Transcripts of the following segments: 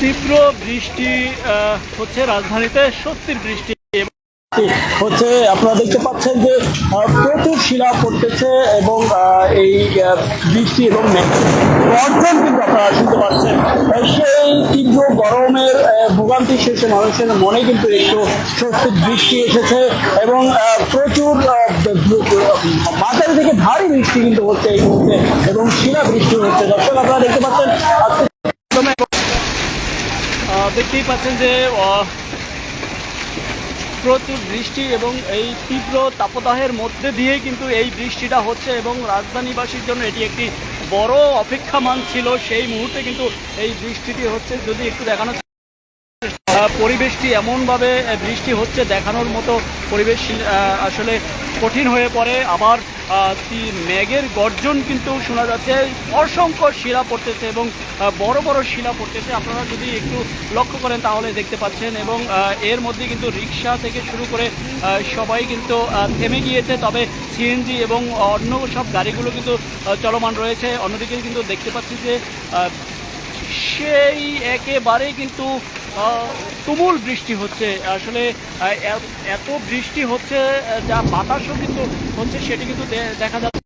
তীব্র বৃষ্টি হচ্ছে রাজধানীতে, সত্যির বৃষ্টি হচ্ছে। আপনারা দেখতে পাচ্ছেন যে প্রচুর শিলা পড়তেছে এবং এই বৃষ্টি এবং গর্জন কিন্তু আপনারা শুনতে পাচ্ছেন। সেই তীব্র গরমের ভোগান্তি শেষে মানুষের মনে কিন্তু একটু স্বস্তির বৃষ্টি এসেছে এবং প্রচুর মাঝারি থেকে ভারী বৃষ্টি কিন্তু হচ্ছে এই মুহূর্তে এবং শিলা বৃষ্টি হচ্ছে। দর্শক আপনারা দেখতে পাচ্ছেন, দেখতেই পাচ্ছেন যে প্রচুর বৃষ্টি এবং এই তীব্র তাপদাহের মধ্যে দিয়ে কিন্তু এই বৃষ্টিটা হচ্ছে এবং রাজধানীবাসীর জন্য এটি একটি বড় অপেক্ষামান ছিল। সেই মুহূর্তে কিন্তু এই বৃষ্টিটি হচ্ছে। যদি একটু দেখানো পরিবেশটি এমনভাবে বৃষ্টি হচ্ছে, দেখানোর মতো পরিবেশ আসলে কঠিন হয়ে পড়ে। আবার মেঘের গর্জন কিন্তু শোনা যাচ্ছে, অসংখ্য শিলা পড়তেছে এবং বড় বড় শিলা পড়তেছে। আপনারা যদি একটু লক্ষ্য করেন তাহলে দেখতে পাচ্ছেন এবং এর মধ্যে কিন্তু রিক্সা থেকে শুরু করে সবাই কিন্তু থেমে গিয়েছে, তবে সিএনজি এবং অন্য সব গাড়িগুলো কিন্তু চলমান রয়েছে। অন্যদিকে কিন্তু দেখতে পাচ্ছি যে সেই একেবারে কিন্তু তুমুল বৃষ্টি হচ্ছে। আসলে এত বৃষ্টি হচ্ছে যা বাতাসও কিন্তু হচ্ছে, সেটি কিন্তু দেখা যাচ্ছে।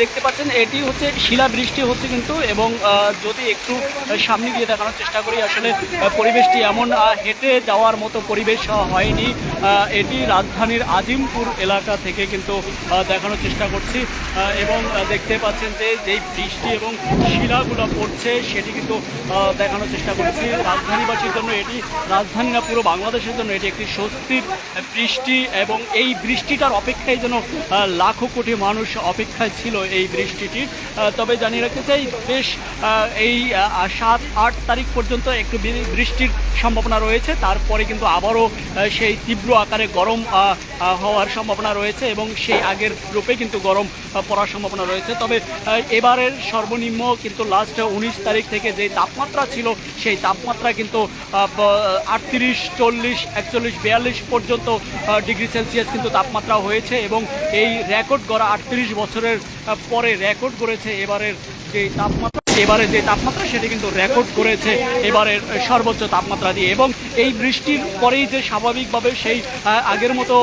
দেখতে পাচ্ছেন এটি হচ্ছে শিলা বৃষ্টি হচ্ছে কিন্তু এবং যদি একটু সামনে গিয়ে দেখানোর চেষ্টা করি, আসলে পরিবেশটি এমন হেঁটে যাওয়ার মতো পরিবেশ হয়নি। এটি রাজধানীর আজিমপুর এলাকা থেকে কিন্তু দেখানোর চেষ্টা করছি এবং দেখতে পাচ্ছেন যে যেই বৃষ্টি এবং শিলাগুলো পড়ছে সেটি কিন্তু দেখানোর চেষ্টা করছি। রাজধানীবাসীর জন্য এটি, রাজধানী না পুরো বাংলাদেশের জন্য এটি একটি স্বস্তির বৃষ্টি এবং এই বৃষ্টিটার অপেক্ষায় যেন লাখো কোটি মানুষ অপেক্ষায় ছিল এই বৃষ্টিটি। তবে জানিয়ে রাখতে চাই, বেশ এই 7-8 তারিখ পর্যন্ত একটু বৃষ্টির সম্ভাবনা রয়েছে, তারপরে কিন্তু আবারও সেই তীব্র আকারে গরম হওয়ার সম্ভাবনা রয়েছে এবং সেই আগের রূপে কিন্তু গরম পড়ার সম্ভাবনা রয়েছে। তবে এবারের সর্বনিম্ন কিন্তু লাস্ট 19 তারিখ থেকে যে তাপমাত্রা ছিল সেই তাপমাত্রা কিন্তু 38, 40, 41, 42 পর্যন্ত ডিগ্রি সেলসিয়াস কিন্তু তাপমাত্রা হয়েছে এবং এই রেকর্ড গড়া 38 বছরের পরে রেকর্ড করেছে এবারের যে তাপমাত্রা সেটি কিন্তু রেকর্ড করেছে এবারের সর্বোচ্চ তাপমাত্রা দিয়ে। এবং এই বৃষ্টির পরেই যে স্বাভাবিকভাবে সেই আগের মতো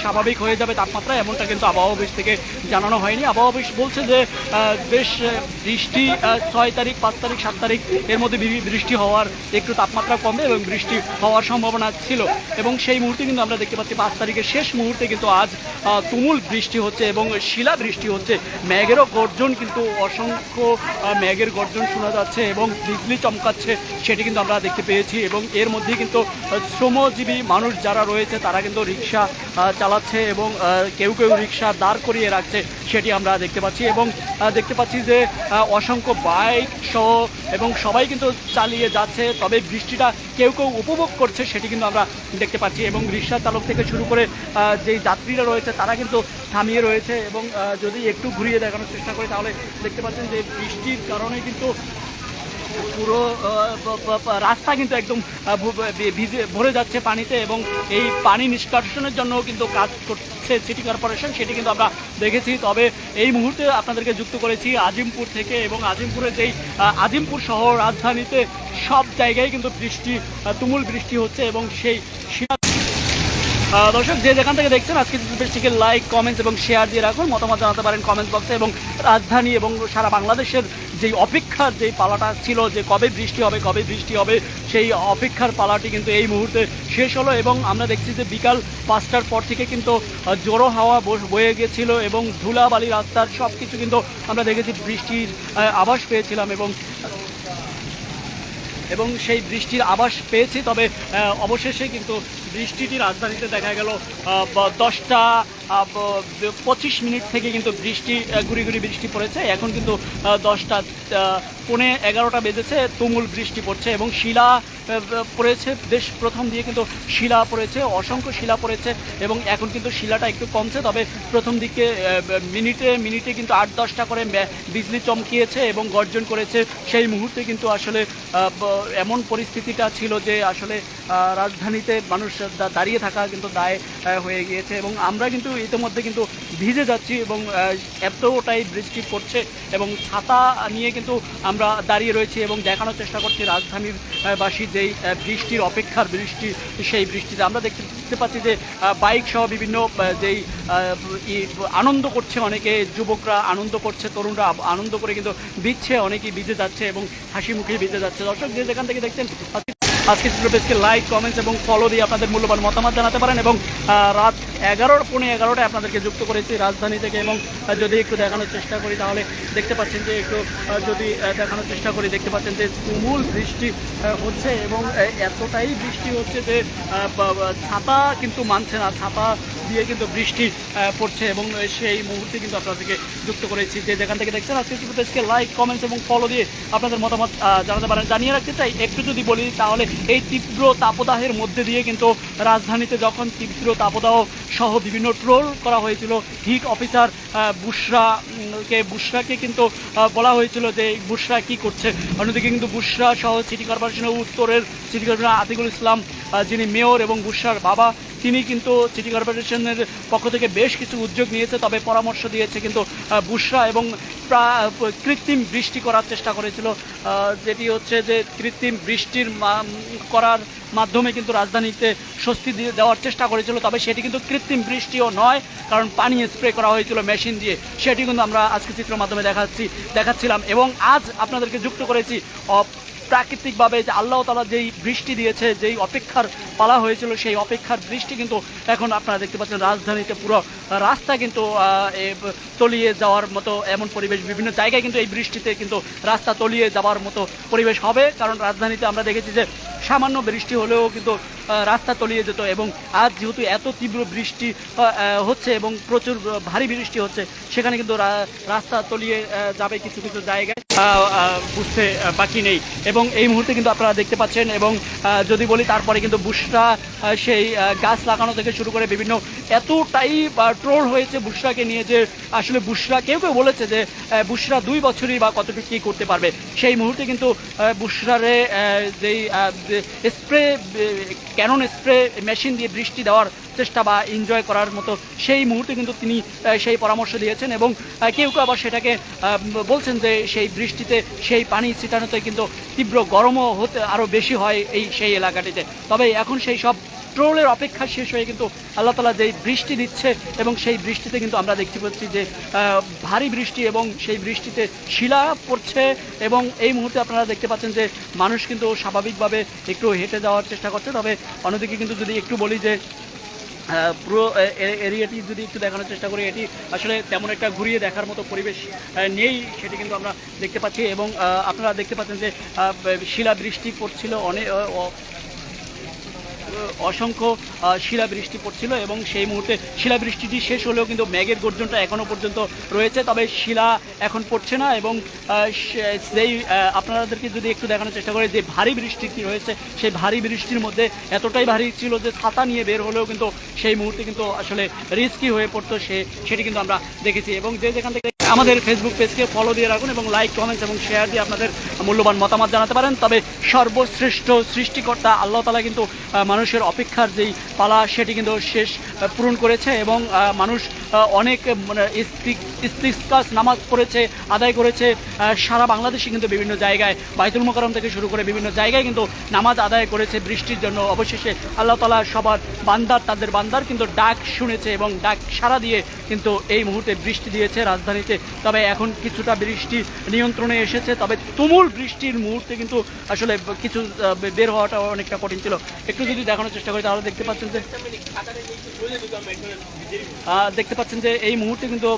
স্বাভাবিক হয়ে যাবে তাপমাত্রা, এমনটা কিন্তু আবহাওয়া অফিস থেকে জানানো হয়নি। আবহাওয়া অফিস বলছে যে বেশ বৃষ্টি 6 তারিখ, 5 তারিখ, 7 তারিখ এর মধ্যে বৃষ্টি হওয়ার একটু তাপমাত্রা কমবে এবং বৃষ্টি হওয়ার সম্ভাবনা ছিল এবং সেই মুহূর্তে কিন্তু আমরা দেখতে পাচ্ছি 5 তারিখের শেষ মুহূর্তে কিন্তু আজ তুমুল বৃষ্টি হচ্ছে এবং শিলা বৃষ্টি হচ্ছে। মেঘেরও গর্জন কিন্তু অসংখ্য মেঘের গর্জন শোনা যাচ্ছে এবং বিজলি চমকাচ্ছে, সেটি কিন্তু আমরা দেখতে পেয়েছি। এবং এর মধ্যে কিন্তু শ্রমজীবী মানুষ যারা রয়েছে তারা কিন্তু রিক্সা চালাচ্ছে এবং কেউ কেউ রিক্সা দাঁড় করিয়ে রাখছে, সেটি আমরা দেখতে পাচ্ছি। এবং দেখতে পাচ্ছি যে অসংখ্য বাইক সহ এবং সবাই কিন্তু চালিয়ে যাচ্ছে, তবে বৃষ্টিটা কেউ কেউ উপভোগ করছে, সেটি কিন্তু আমরা দেখতে পাচ্ছি। এবং রিক্সা চালক থেকে শুরু করে যেই যাত্রীরা রয়েছে তারা কিন্তু থামিয়ে রয়েছে। এবং যদি একটু ঘুরিয়ে দেখানোর চেষ্টা করি তাহলে দেখতে পাচ্ছেন যে বৃষ্টির কারণে কিন্তু পুরো রাস্তা কিন্তু একদম ভিজে ভরে যাচ্ছে পানিতে এবং এই পানি নিষ্কাশনের জন্য কিন্তু কাজ করছে সিটি কর্পোরেশন, সেটি কিন্তু আমরা দেখেছি। তবে এই মুহূর্তে আপনাদেরকে যুক্ত করেছি আজিমপুর থেকে এবং আজিমপুরের যেই আজিমপুর শহর রাজধানীতে সব জায়গায় কিন্তু বৃষ্টি, তুমুল বৃষ্টি হচ্ছে এবং সেই দর্শক যে যেখান থেকে দেখছেন আজকে বৃষ্টিকে লাইক, কমেন্টস এবং শেয়ার দিয়ে রাখুন, মতামত জানাতে পারেন কমেন্টস বক্সে। এবং রাজধানী এবং সারা বাংলাদেশের যেই অপেক্ষার যেই পালাটা ছিল যে কবে বৃষ্টি হবে সেই অপেক্ষার পালাটি কিন্তু এই মুহূর্তে শেষ হলো এবং আমরা দেখছি যে বিকাল 5টার পর থেকে কিন্তু জোরো হাওয়া বয়ে গেছিলো এবং ধুলাবালি রাস্তার সব কিছু কিন্তু আমরা দেখেছি, বৃষ্টির আভাস পেয়েছিলাম এবং সেই বৃষ্টির আভাস পেয়েছি। তবে অবশেষে কিন্তু বৃষ্টিটি রাজধানীতে দেখা গেল 10টা 25 মিনিট থেকে কিন্তু বৃষ্টি গুড়ি গুড়ি বৃষ্টি পড়েছে। এখন কিন্তু 10টা 11:15 বেজেছে, তুমুল বৃষ্টি পড়ছে এবং শিলা পড়েছে। দেশ প্রথম দিয়ে কিন্তু শিলা পড়েছে, অসংখ্য শিলা পড়েছে এবং এখন কিন্তু শিলাটা একটু কমছে। তবে প্রথম দিকে মিনিটে কিন্তু 8-10টা করে বিজলি চমকিয়েছে এবং গর্জন করেছে। সেই মুহূর্তে কিন্তু আসলে এমন পরিস্থিতিটা ছিল যে আসলে রাজধানীতে মানুষ দাঁড়িয়ে থাকা কিন্তু দায় হয়ে গিয়েছে এবং আমরা কিন্তু ইতিমধ্যে কিন্তু ভিজে যাচ্ছি এবং এতটাই বৃষ্টি পড়ছে এবং ছাতা নিয়ে কিন্তু আমরা দাঁড়িয়ে রয়েছি এবং দেখানোর চেষ্টা করছি রাজধানীর বাসী যেই বৃষ্টির অপেক্ষার বৃষ্টি, সেই বৃষ্টিতে আমরা দেখতে পাচ্ছি যে বাইক সহ বিভিন্ন যেই আনন্দ করছে, অনেকে যুবকরা আনন্দ করছে, তরুণরা আনন্দ করে কিন্তু ভিজছে, অনেকেই ভিজে যাচ্ছে এবং হাসি মুখে ভিজে যাচ্ছে। দর্শক যে যেখান থেকে দেখছেন আজকে চিত্র পেজকে লাইক, কমেন্টস এবং ফলো দিয়ে আপনাদের মূল্যবান মতামত জানাতে পারেন এবং রাত 11:15 আপনাদেরকে যুক্ত করেছি রাজধানী থেকে এবং যদি একটু দেখানোর চেষ্টা করি তাহলে দেখতে পাচ্ছেন যে একটু যদি দেখানোর চেষ্টা করি দেখতে পাচ্ছেন যে তুমুল বৃষ্টি হচ্ছে এবং এতটাই বৃষ্টি হচ্ছে যে ছাতা কিন্তু মানছে না, ছাতা দিয়ে কিন্তু বৃষ্টি পড়ছে এবং সেই মুহূর্তে কিন্তু আপনাদেরকে যুক্ত করেছি যে যেখান থেকে দেখছেন আজকে চিত্র পেজকে লাইক, কমেন্টস এবং ফলো দিয়ে আপনাদের মতামত জানাতে পারেন। জানিয়ে রাখতে চাই একটু যদি বলি তাহলে এই তীব্র তাপদাহের মধ্যে দিয়ে কিন্তু রাজধানীতে যখন তীব্র তাপদাহ সহ বিভিন্ন ট্রোল করা হয়েছিল, হিট অফিসার বুশরাকে কিন্তু বলা হয়েছিল যে বুশরা কি করছে। অন্যদিকে কিন্তু বুশরা সহ সিটি কর্পোরেশনের উত্তরের সিটি কর্পোরেশন আতিকুল ইসলাম যিনি মেয়র এবং বুশরার বাবা, তিনি কিন্তু সিটি কর্পোরেশনের পক্ষ থেকে বেশ কিছু উদ্যোগ নিয়েছে, তবে পরামর্শ দিয়েছে কিন্তু বুশরা এবং কৃত্রিম বৃষ্টি করার চেষ্টা করেছিল, যেটি হচ্ছে যে কৃত্রিম বৃষ্টির করার মাধ্যমে কিন্তু রাজধানীতে স্বস্তি দেওয়ার চেষ্টা করেছিল, তবে সেটি কিন্তু কৃত্রিম বৃষ্টিও নয়, কারণ পানি স্প্রে করা হয়েছিল মেশিন দিয়ে। সেটি কিন্তু আমরা আজকে চিত্রের মাধ্যমে দেখাচ্ছিলাম এবং আজ আপনাদেরকে যুক্ত করেছি প্রাকৃতিকভাবে যে আল্লাহ তাআলা যেই বৃষ্টি দিয়েছে, যেই অপেক্ষার পালা হয়েছিল, সেই অপেক্ষার বৃষ্টি কিন্তু এখন আপনারা দেখতে পাচ্ছেন রাজধানীতে পুরো রাস্তা কিন্তু তলিয়ে যাওয়ার মতো এমন পরিবেশ, বিভিন্ন জায়গায় কিন্তু এই বৃষ্টিতে কিন্তু রাস্তা তলিয়ে যাওয়ার মতো পরিবেশ হবে, কারণ রাজধানীতে আমরা দেখেছি যে সামান্য বৃষ্টি হলেও কিন্তু রাস্তা তলিয়ে যেত এবং আজ যেহেতু এত তীব্র বৃষ্টি হচ্ছে এবং প্রচুর ভারী বৃষ্টি হচ্ছে, সেখানে কিন্তু রাস্তা তলিয়ে যাবে কিছু কিছু জায়গায়, বুঝতে বাকি নেই। এবং এই মুহূর্তে কিন্তু আপনারা দেখতে পাচ্ছেন এবং যদি বলি তারপরে কিন্তু বুশরা সেই গাছ লাগানো থেকে শুরু করে বিভিন্ন এতটাই ট্রোল হয়েছে বুশরাকে নিয়ে যে আসলে বুশরা কেউ বলেছে যে বুশরা 2 বছরই বা কতটুকু কী করতে পারবে। সেই মুহূর্তে কিন্তু বুশরারে যেই স্প্রে ক্যানন স্প্রে মেশিন দিয়ে বৃষ্টি দেওয়ার চেষ্টা বা এনজয় করার মতো সেই মুহূর্তে কিন্তু তিনি সেই পরামর্শ দিয়েছেন এবং কেউ আবার সেটাকে বলছেন যে সেই বৃষ্টিতে সেই পানি ছিটানোতে কিন্তু তীব্র গরমও হতে আরও বেশি হয় সেই এলাকাটিতে। তবে এখন সেই সব ট্রোলের অপেক্ষা শেষ হয়ে কিন্তু আল্লাহ তাআলা যেই বৃষ্টি দিচ্ছে এবং সেই বৃষ্টিতে কিন্তু আমরা দেখতে পাচ্ছি যে ভারী বৃষ্টি এবং সেই বৃষ্টিতে শিলা পড়ছে এবং এই মুহূর্তে আপনারা দেখতে পাচ্ছেন যে মানুষ কিন্তু স্বাভাবিকভাবে একটু হেঁটে যাওয়ার চেষ্টা করছে। তবে অন্যদিকে কিন্তু যদি একটু বলি যে পুরো এরিয়াটি যদি একটু দেখানোর চেষ্টা করি, এটি আসলে তেমন একটা ঘুরিয়ে দেখার মতো পরিবেশ নেই, সেটি কিন্তু আমরা দেখতে পাচ্ছি এবং আপনারা দেখতে পাচ্ছেন যে শিলাবৃষ্টি পড়ছিল, অসংখ্য শিলাবৃষ্টি পড়ছিল এবং সেই মুহূর্তে শিলাবৃষ্টিটি শেষ হলেও কিন্তু মেঘের গর্জনটা এখনও পর্যন্ত রয়েছে, তবে শিলা এখন পড়ছে না এবং সেই আপনাদেরকে যদি একটু দেখানোর চেষ্টা করি যে ভারী বৃষ্টি কী হয়েছে, সেই ভারী বৃষ্টির মধ্যে এতটাই ভারী ছিল যে ছাতা নিয়ে বের হলেও কিন্তু সেই মুহূর্তে কিন্তু আসলে রিস্কি হয়ে পড়তো, সেটি কিন্তু আমরা দেখেছি। এবং যে যেখান থেকে আমাদের ফেসবুক পেজকে ফলো দিয়ে রাখুন এবং লাইক, কমেন্টস এবং শেয়ার দিয়ে আপনাদের মূল্যবান মতামত জানাতে পারেন। তবে সর্বশ্রেষ্ঠ সৃষ্টিকর্তা আল্লাহ তাআলা কিন্তু মানুষের অপেক্ষার যেই পালা সেটি কিন্তু শেষ পূরণ করেছে এবং মানুষ অনেক ইস্তিসকাস নামাজ পড়েছে, আদায় করেছে সারা বাংলাদেশে, কিন্তু বিভিন্ন জায়গায় বাইতুল মোকাররম থেকে শুরু করে বিভিন্ন জায়গায় কিন্তু নামাজ আদায় করেছে বৃষ্টির জন্য। অবশেষে আল্লাহ তাআলা সবার তাদের বান্দার কিন্তু ডাক শুনেছে এবং ডাক সাড়া দিয়ে কিন্তু এই মুহূর্তে বৃষ্টি দিয়েছে রাজধানীতে। তবে এখন কিছুটা বৃষ্টি নিয়ন্ত্রণে এসেছে, তবে তুমুল বৃষ্টির মুহূর্তে কিন্তু আসলে কিছু বের হওয়াটা অনেকটা কঠিন ছিল। একটু যদি দেখানোর চেষ্টা করি তাহলে দেখতে পাচ্ছেন যে এই মুহূর্তে কিন্তু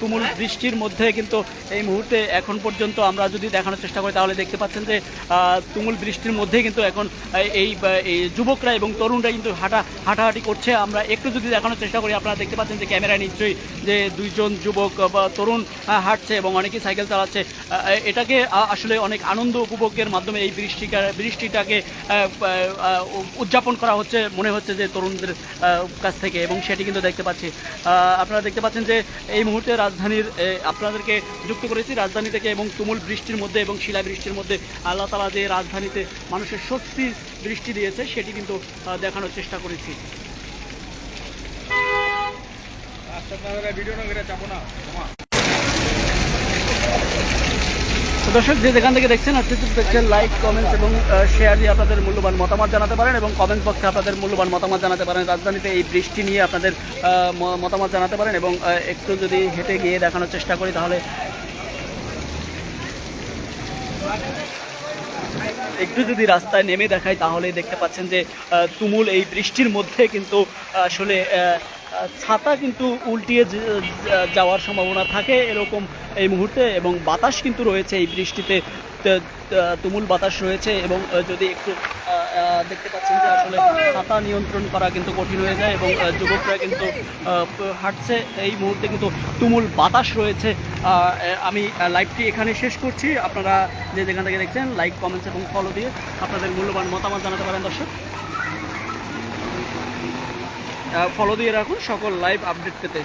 তুমুল বৃষ্টির মধ্যে কিন্তু এই মুহূর্তে এখন পর্যন্ত আমরা যদি দেখানোর চেষ্টা করি তাহলে দেখতে পাচ্ছেন যে তুমুল বৃষ্টির মধ্যে কিন্তু এখন এই যুবকরা এবং তরুণরা কিন্তু হাঁটাহাঁটি করছে। আমরা একটু যদি দেখানোর চেষ্টা করি আপনারা দেখতে পাচ্ছেন যে ক্যামেরায় নিশ্চয়ই যে 2 জন যুবক বা তরুণ হাঁটছে এবং অনেকেই সাইকেল চালাচ্ছে। এটাকে আসলে অনেক আনন্দ উপভোগের মাধ্যমে এই বৃষ্টিটাকে উদযাপন করা হচ্ছে মনে হচ্ছে যে তরুণদের কাছ থেকে, এবং সেটি কিন্তু দেখতে পাচ্ছি। আপনারা দেখতে পাচ্ছেন যে এই মুহূর্তে রাজধানীর আপনাদেরকে যুক্ত করেছি রাজধানী থেকে, এবং তুমুল বৃষ্টির মধ্যে এবং শিলাবৃষ্টির মধ্যে আল্লাহ তাআলা যে রাজধানীতে মানুষের স্বস্তির দৃষ্টি দিয়েছে সেটি কিন্তু দেখানোর চেষ্টা করেছি। তো দর্শক, যে যেখান থেকে দেখছেন দেখছেন, লাইক, কমেন্টস এবং শেয়ার দিয়ে আপনাদের মূল্যবান মতামত জানাতে পারেন, এবং কমেন্ট বক্সে আপনাদের মূল্যবান মতামত জানাতে পারেন। রাজধানীতে এই বৃষ্টি নিয়ে আপনাদের মতামত জানাতে পারেন, এবং একটু যদি হেঁটে গিয়ে দেখানোর চেষ্টা করি তাহলে একটু যদি রাস্তায় নেমে দেখাই তাহলে দেখতে পাচ্ছেন যে তুমুল এই বৃষ্টির মধ্যে কিন্তু আসলে ছাতা কিন্তু উল্টিয়ে যাওয়ার সম্ভাবনা থাকে এরকম এই মুহূর্তে, এবং বাতাস কিন্তু রয়েছে এই বৃষ্টিতে, তুমুল বাতাস রয়েছে, এবং যদি একটু দেখতে পাচ্ছেন যে আসলে ছাতা নিয়ন্ত্রণ করা কিন্তু কঠিন হয়ে যায়, এবং যুবকরা কিন্তু হাঁটছে এই মুহূর্তে, কিন্তু তুমুল বাতাস রয়েছে। আমি লাইভটি এখানে শেষ করছি। আপনারা যে যেখান থেকে দেখছেন লাইক, কমেন্টস এবং ফলো দিয়ে আপনাদের মূল্যবান মতামত জানাতে পারেন। দর্শক, ফলো দিয়ে রাখুন সকল লাইভ আপডেট পেতে।